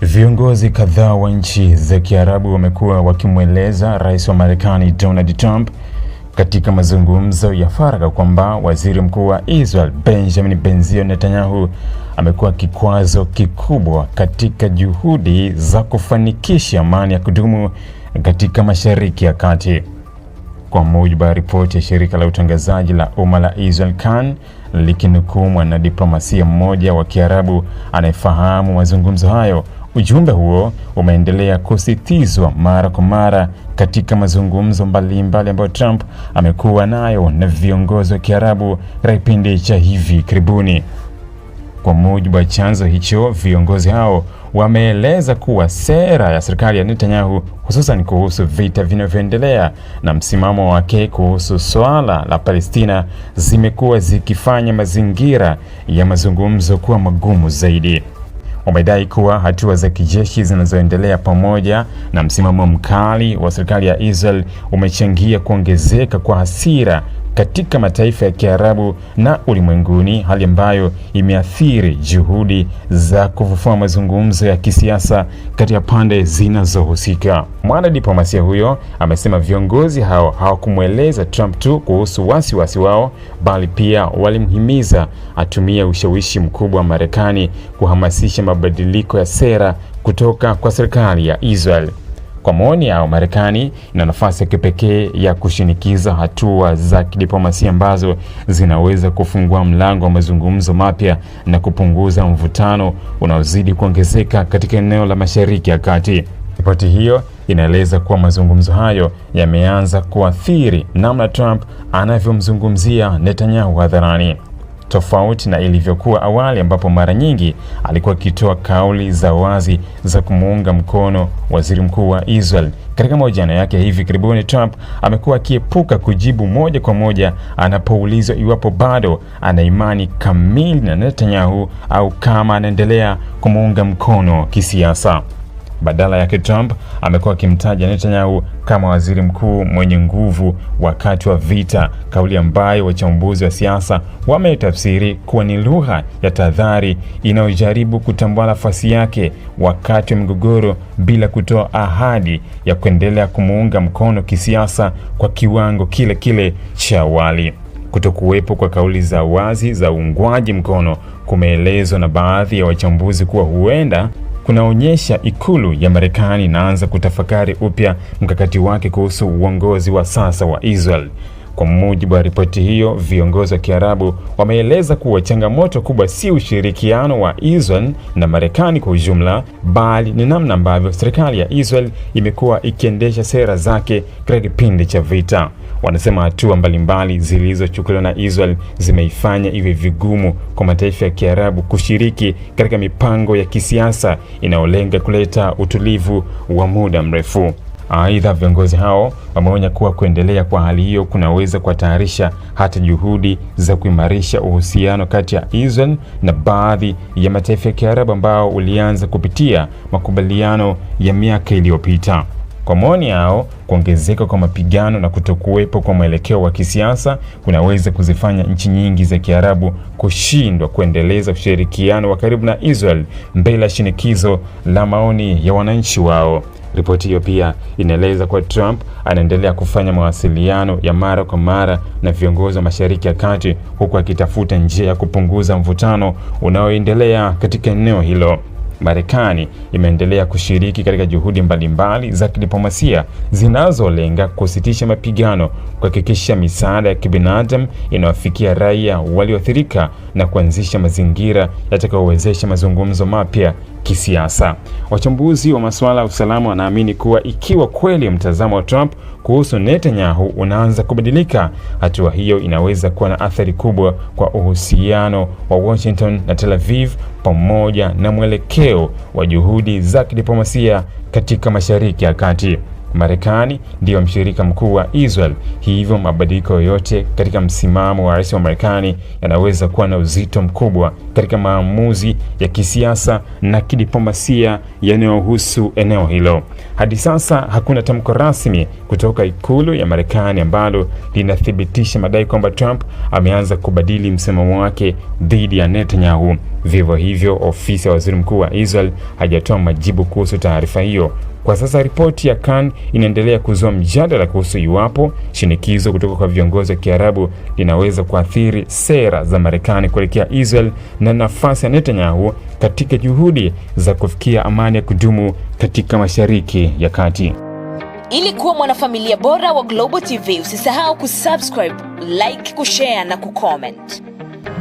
Viongozi kadhaa wa nchi za Kiarabu wamekuwa wakimweleza Rais wa Marekani Donald Trump katika mazungumzo ya faragha kwamba Waziri Mkuu wa Israel Benjamin Netanyahu amekuwa kikwazo kikubwa katika juhudi za kufanikisha amani ya kudumu katika Mashariki ya Kati. Kwa mujibu wa ripoti ya shirika la utangazaji la umma la Israel Kan, likinukuu mwanadiplomasia mmoja wa Kiarabu anayefahamu mazungumzo hayo, ujumbe huo umeendelea kusitizwa mara kwa mara katika mazungumzo mbalimbali ambayo Trump amekuwa nayo na viongozi wa Kiarabu katika kipindi cha hivi karibuni. Kwa mujibu wa chanzo hicho, viongozi hao wameeleza kuwa sera ya serikali ya Netanyahu, hususan kuhusu vita vinavyoendelea na msimamo wake kuhusu swala la Palestina, zimekuwa zikifanya mazingira ya mazungumzo kuwa magumu zaidi. Wamedai kuwa hatua za kijeshi zinazoendelea pamoja na msimamo mkali wa serikali ya Israel umechangia kuongezeka kwa hasira katika mataifa ya Kiarabu na ulimwenguni, hali ambayo imeathiri juhudi za kufufua mazungumzo ya kisiasa kati ya pande zinazohusika. Mwanadiplomasia huyo amesema viongozi hao hawakumweleza Trump tu kuhusu wasiwasi wao, bali pia walimhimiza atumie ushawishi mkubwa wa Marekani kuhamasisha mabadiliko ya sera kutoka kwa serikali ya Israel. Kwa maoni yao, Marekani ina nafasi ya kipekee ya kushinikiza hatua za kidiplomasia ambazo zinaweza kufungua mlango wa mazungumzo mapya na kupunguza mvutano unaozidi kuongezeka katika eneo la Mashariki ya Kati. Ripoti hiyo inaeleza kuwa mazungumzo hayo yameanza kuathiri namna Trump anavyomzungumzia Netanyahu hadharani, tofauti na ilivyokuwa awali ambapo mara nyingi alikuwa akitoa kauli za wazi za kumuunga mkono Waziri Mkuu wa Israel. Katika mahojiano yake hivi karibuni, Trump amekuwa akiepuka kujibu moja kwa moja anapoulizwa iwapo bado ana imani kamili na Netanyahu au kama anaendelea kumuunga mkono kisiasa. Badala yake, Trump amekuwa akimtaja Netanyahu kama waziri mkuu mwenye nguvu wakati wa vita, kauli ambayo wachambuzi wa siasa wametafsiri kuwa ni lugha ya tahadhari inayojaribu kutambua nafasi yake wakati wa mgogoro bila kutoa ahadi ya kuendelea kumuunga mkono kisiasa kwa kiwango kile kile cha awali. Kutokuwepo kwa kauli za wazi za uungwaji mkono kumeelezwa na baadhi ya wachambuzi kuwa huenda kunaonyesha ikulu ya Marekani inaanza kutafakari upya mkakati wake kuhusu uongozi wa sasa wa Israel. Kwa mujibu wa ripoti hiyo, viongozi wa Kiarabu wameeleza kuwa changamoto kubwa si ushirikiano wa Israel na Marekani kwa ujumla, bali ni namna ambavyo serikali ya Israel imekuwa ikiendesha sera zake katika kipindi cha vita. Wanasema hatua mbalimbali zilizochukuliwa na Israel zimeifanya iwe vigumu kwa mataifa ya Kiarabu kushiriki katika mipango ya kisiasa inayolenga kuleta utulivu wa muda mrefu. Aidha, viongozi hao wameonya kuwa kuendelea kwa hali hiyo kunaweza kuhatarisha hata juhudi za kuimarisha uhusiano kati ya Israel na baadhi ya mataifa ya Kiarabu ambao ulianza kupitia makubaliano ya miaka iliyopita. Kwa maoni yao, kuongezeka kwa mapigano na kutokuwepo kwa mwelekeo wa kisiasa kunaweza kuzifanya nchi nyingi za Kiarabu kushindwa kuendeleza ushirikiano wa karibu na Israel mbele ya shinikizo la maoni ya wananchi wao. Ripoti hiyo pia inaeleza kuwa Trump anaendelea kufanya mawasiliano ya mara kwa mara na viongozi wa Mashariki ya Kati, huku akitafuta njia ya kupunguza mvutano unaoendelea katika eneo hilo. Marekani imeendelea kushiriki katika juhudi mbalimbali za kidiplomasia zinazolenga kusitisha mapigano, kuhakikisha misaada ya kibinadamu inawafikia raia walioathirika na kuanzisha mazingira yatakayowezesha mazungumzo mapya kisiasa. Wachambuzi wa masuala ya usalama wanaamini kuwa ikiwa kweli mtazamo wa Trump kuhusu Netanyahu unaanza kubadilika, hatua hiyo inaweza kuwa na athari kubwa kwa uhusiano wa Washington na Tel Aviv pamoja na mwelekeo wa juhudi za kidiplomasia katika Mashariki ya Kati. Marekani ndiyo mshirika mkuu wa Israel, hivyo mabadiliko yoyote katika msimamo wa rais wa Marekani yanaweza kuwa na uzito mkubwa katika maamuzi ya kisiasa na kidiplomasia yanayohusu eneo hilo. Hadi sasa hakuna tamko rasmi kutoka ikulu ya Marekani ambalo linathibitisha madai kwamba Trump ameanza kubadili msimamo wake dhidi ya Netanyahu. Vivyo hivyo, ofisi ya waziri mkuu wa Israel hajatoa majibu kuhusu taarifa hiyo. Kwa sasa ripoti ya Khan inaendelea kuzua mjadala kuhusu iwapo shinikizo kutoka kwa viongozi wa Kiarabu linaweza kuathiri sera za Marekani kuelekea Israel na nafasi ya Netanyahu katika juhudi za kufikia amani ya kudumu katika Mashariki ya Kati. Ili kuwa mwanafamilia bora wa Global TV, usisahau kusubscribe, like, kushare na kucomment.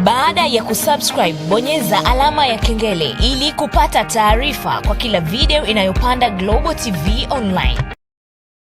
Baada ya kusubscribe, bonyeza alama ya kengele ili kupata taarifa kwa kila video inayopanda Global TV Online.